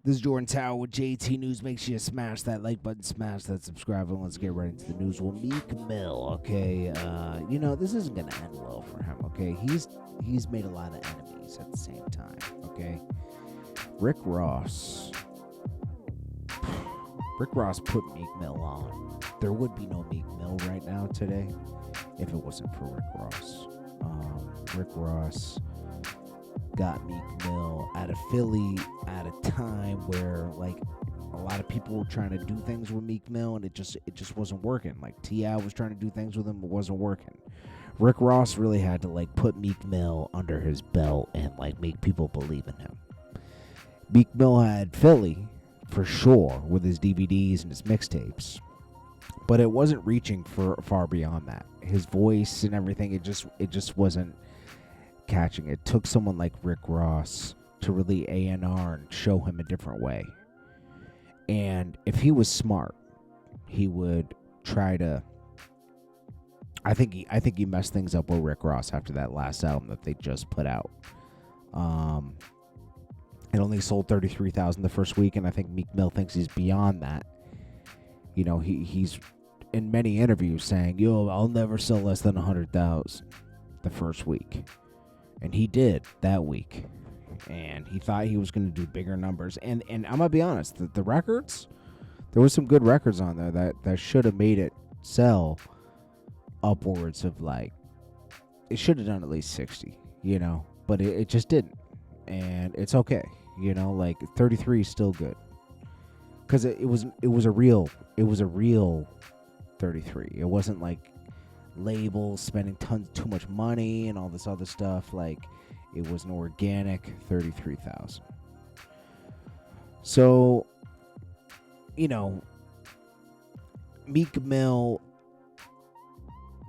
This is Jordan Tower with JT News. Make sure you smash that like button, smash that subscribe button. Let's get right into the news. Well, Meek Mill, okay, this isn't gonna end well for him, okay? He's made a lot of enemies at the same time, okay? Rick Ross put Meek Mill on. There would be no Meek Mill right now today if it wasn't for Rick Ross. Rick Ross got Meek Mill out of Philly at a time where like a lot of people were trying to do things with Meek Mill and it just wasn't working. Like T.I. was trying to do things with him, but wasn't working. Rick Ross really had to like put Meek Mill under his belt and like make people believe in him. Meek Mill had Philly for sure with his DVDs and his mixtapes, but it wasn't reaching far beyond that. His voice and everything, it just wasn't catching. It took someone like Rick Ross to really A&R and show him a different way. And if he was smart, he would try to. I think he messed things up with Rick Ross after that last album that they just put out. It only sold 33,000 the first week, and I think Meek Mill thinks he's beyond that. You know, he's in many interviews saying, "Yo, I'll never sell less than 100,000 the first week." And he did that week. And he thought he was going to do bigger numbers. And I'm going to be honest, the records, there was some good records on there that should have made it sell upwards of like, it should have done at least 60, you know, but it just didn't. And it's okay, you know, like 33 is still good. Because it was a real 33. It wasn't like labels spending too much money and all this other stuff. Like it was an organic 33,000. So, you know, Meek Mill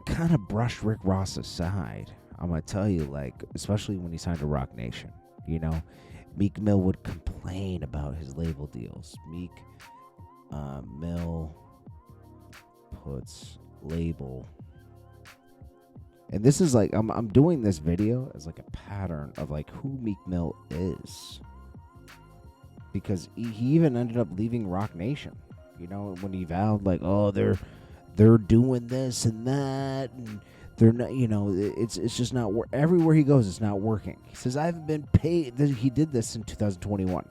kind of brushed Rick Ross aside. I'm gonna tell you, like, especially when he signed to Rock Nation. You know, Meek Mill would complain about his label deals. Meek Mill puts label. And this is like, I'm doing this video as like a pattern of like who Meek Mill is. Because he even ended up leaving Rock Nation. You know, when he vowed like, oh, they're doing this and that, and they're not, you know, it's just not, everywhere he goes, it's not working. He says, I haven't been paid. He did this in 2021.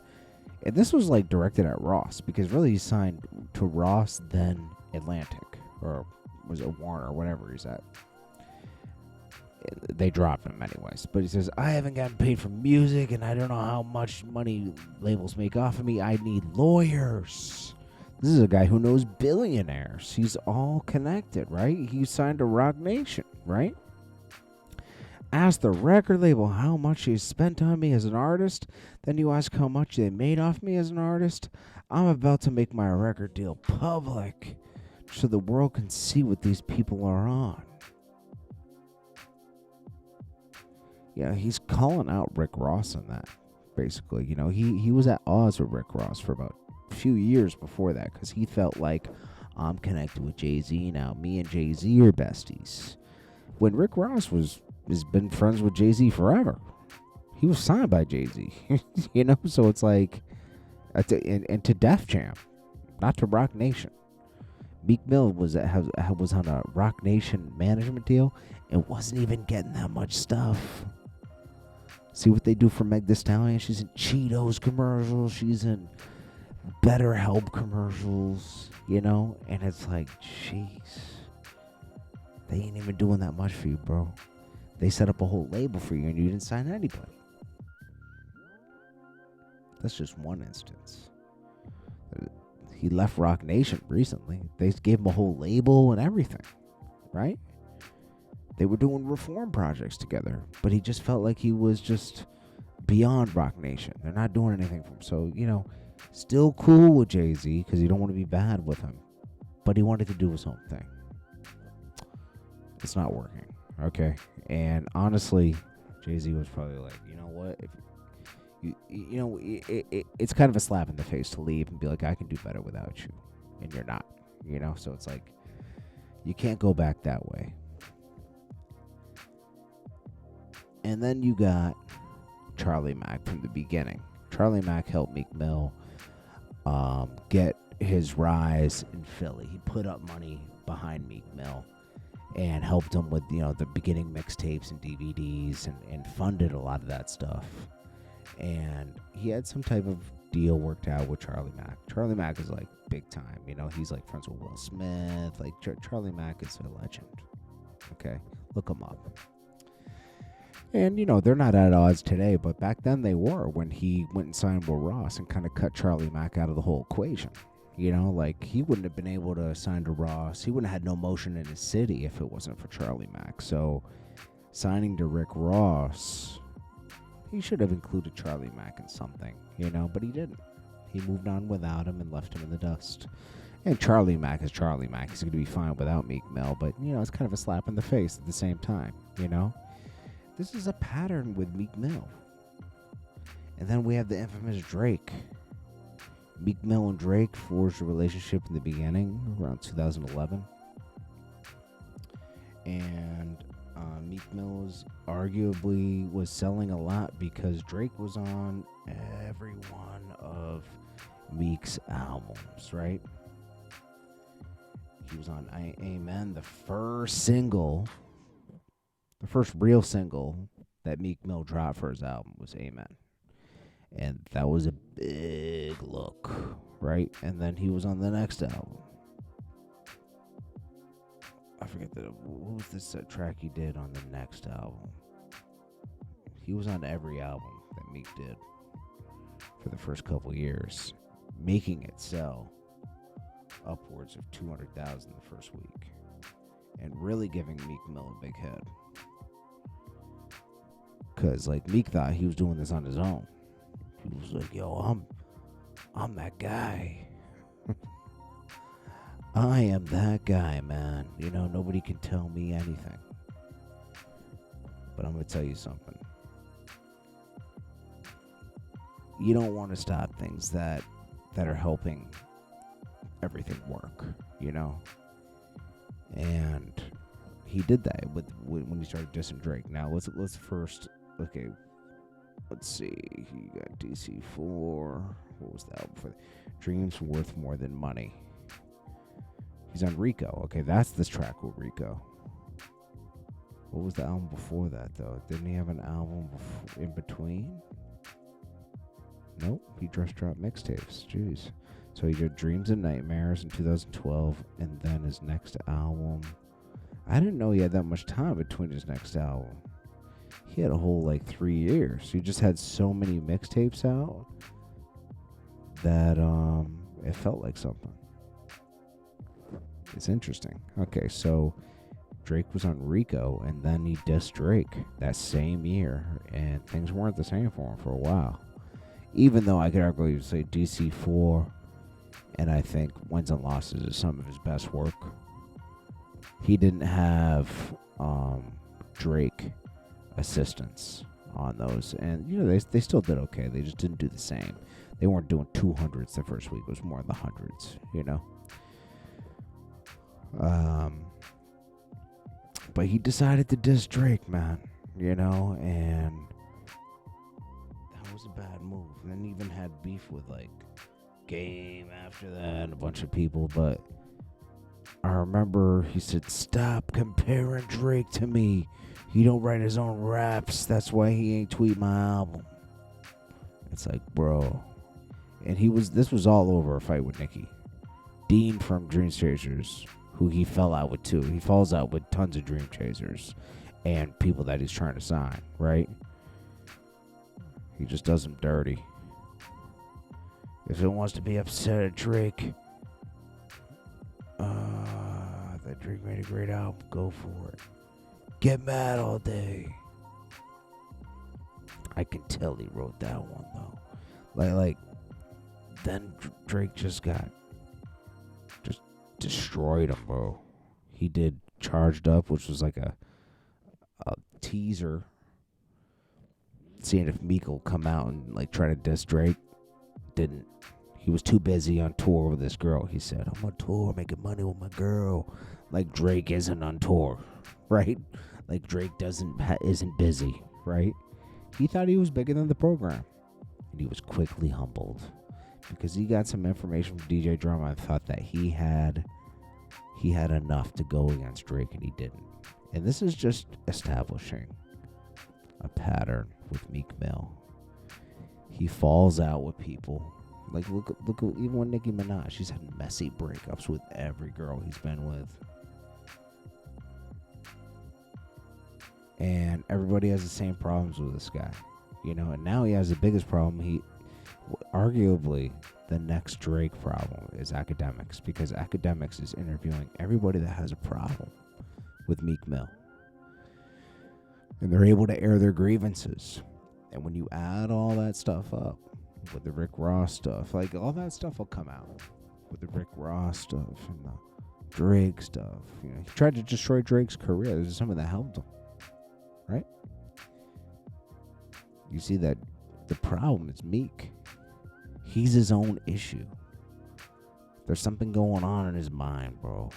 And this was like directed at Ross, because really he signed to Ross, then Atlantic, or was it Warner, or whatever he's at. They dropped him anyways. But he says, I haven't gotten paid for music, and I don't know how much money labels make off of me. I need lawyers. This is a guy who knows billionaires. He's all connected, right? He signed to Rock Nation, right? Ask the record label how much he spent on me as an artist. Then you ask how much they made off me as an artist. I'm about to make my record deal public so the world can see what these people are on. Yeah, he's calling out Rick Ross on that, basically. You know, he was at odds with Rick Ross for about a few years before that, because he felt like, I'm connected with Jay-Z now. Me and Jay-Z are besties. When Rick Ross has been friends with Jay-Z forever. He was signed by Jay-Z. You know, so it's like, and to Def Jam, not to Rock Nation. Meek Mill was on a Rock Nation management deal and wasn't even getting that much stuff. See what they do for Meg Thee Stallion? She's in Cheetos commercials. She's in Better Help commercials, you know? And it's like, jeez. They ain't even doing that much for you, bro. They set up a whole label for you and you didn't sign anybody. That's just one instance. He left Rock Nation recently. They gave him a whole label and everything, right? They were doing reform projects together, but he just felt like he was just beyond Rock Nation. They're not doing anything for him. So, you know, still cool with Jay-Z because you don't want to be bad with him, but he wanted to do his own thing. It's not working, okay? And honestly, Jay-Z was probably like, you know what? If you know, it's kind of a slap in the face to leave and be like, I can do better without you, and you're not, you know? So it's like, you can't go back that way. And then you got Charlie Mack from the beginning. Charlie Mack helped Meek Mill get his rise in Philly. He put up money behind Meek Mill and helped him with, the beginning mixtapes and DVDs and funded a lot of that stuff. And he had some type of deal worked out with Charlie Mack. Charlie Mack is like big time, he's like friends with Will Smith. Like Charlie Mack is a legend. Okay, look him up. And they're not at odds today, but back then they were, when he went and signed with Ross and kind of cut Charlie Mack out of the whole equation. Like he wouldn't have been able to sign to Ross. He wouldn't have had no motion in his city if it wasn't for Charlie Mack. So signing to Rick Ross, he should have included Charlie Mack in something, but he didn't. He moved on without him and left him in the dust. And Charlie Mack is Charlie Mack. He's going to be fine without Meek Mill, but, it's kind of a slap in the face at the same time, This is a pattern with Meek Mill. And then we have the infamous Drake. Meek Mill and Drake forged a relationship in the beginning, around 2011. And Meek Mill was selling a lot because Drake was on every one of Meek's albums, right? He was on Amen, the first real single that Meek Mill dropped for his album was Amen. And that was a big look, right? And then he was on the next album. I forget what was this track he did on the next album? He was on every album that Meek did for the first couple years, making it sell upwards of 200,000 the first week, and really giving Meek Mill a big head. Cause Meek thought he was doing this on his own. He was like, "Yo, I'm that guy. I am that guy, man. Nobody can tell me anything." But I'm gonna tell you something. You don't want to stop things that are helping everything work, And he did that when he started dissing Drake. Now let's first, okay. Let's see. He got DC4. What was the album for? Dreams Worth More Than Money. He's on Rico. Okay, that's this track with Rico. What was the album before that, though? Didn't he have an album in between? Nope. He just dropped mixtapes. Jeez. So he did Dreams and Nightmares in 2012, and then his next album. I didn't know he had that much time between his next album. He had a whole 3 years. He just had so many mixtapes out that it felt like something. It's interesting. Okay, so Drake was on Rico, and then he dissed Drake that same year, and things weren't the same for him for a while. Even though I could arguably say DC4, and I think Wins and Losses is some of his best work. He didn't have Drake assistance on those, and they still did okay. They just didn't do the same. They weren't doing 200s the first week. It was more in the hundreds, But he decided to diss Drake, man, and that was a bad move. And then he even had beef with Game after that and a bunch of people. But I remember he said, "Stop comparing Drake to me. He don't write his own raps. That's why he ain't tweet my album." It's like, bro. And this was all over a fight with Nicki. Dean from Dream Chasers, who he fell out with too. He falls out with tons of Dream Chasers and people that he's trying to sign, right? He just does them dirty. If it wants to be upset at Drake, that Drake made a great album, go for it. Get mad all day. I can tell he wrote that one though. Then Drake just destroyed him, bro. He did Charged Up, which was like a teaser, seeing if Meek will come out and try to diss Drake. Didn't. He was too busy on tour with this girl. He said, "I'm on tour making money with my girl." Drake isn't on tour, right? Drake isn't busy, right? He thought he was bigger than the program, and he was quickly humbled because he got some information from DJ Drama and thought that he had enough to go against Drake, and he didn't. And this is just establishing a pattern with Meek Mill. He falls out with people. Like, look, even with Nicki Minaj, she's had messy breakups with every girl he's been with. And everybody has the same problems with this guy. You know, and now he has the biggest problem. Arguably, the next Drake problem is AKADEMIKS, because AKADEMIKS is interviewing everybody that has a problem with Meek Mill. And they're able to air their grievances. And when you add all that stuff up, with the Rick Ross stuff, like, all that stuff will come out. With the Rick Ross stuff and the Drake stuff. You know, he tried to destroy Drake's career. This is something that helped him. Right? You see that the problem is Meek. He's his own issue. There's something going on in his mind, bro.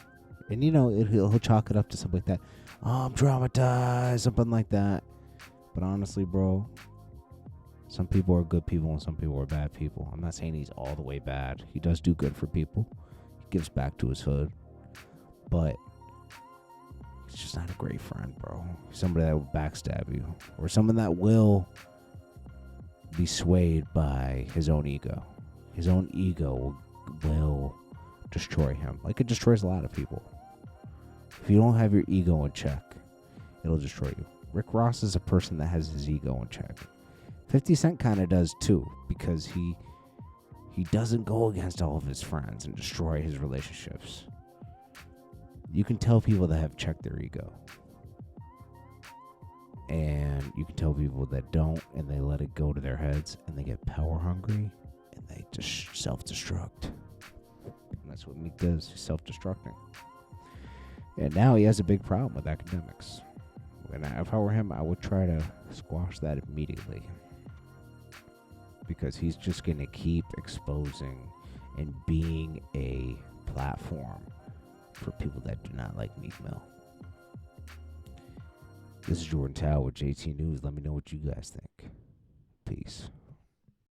And, you know, he'll chalk it up to something like that. Oh, I'm traumatized, something like that. But honestly, bro, some people are good people and some people are bad people. I'm not saying he's all the way bad. He does do good for people. He gives back to his hood. But he's just not a great friend, bro. He's somebody that will backstab you. Or someone that will be swayed by his own ego. His own ego will destroy him. Like it destroys a lot of people. If you don't have your ego in check, it'll destroy you. Rick Ross is a person that has his ego in check. 50 Cent kind of does too, because he doesn't go against all of his friends and destroy his relationships. You can tell people that have checked their ego. And you can tell people that don't, and they let it go to their heads, and they get power hungry, and they just self-destruct. And that's what Meek does. He's self-destructing. And now he has a big problem with AKADEMIKS. And if I were him, I would try to squash that immediately. Because he's just going to keep exposing and being a platform for people that do not like Meek Mill. This is Jordan Tower with JT News. Let me know what you guys think. Peace.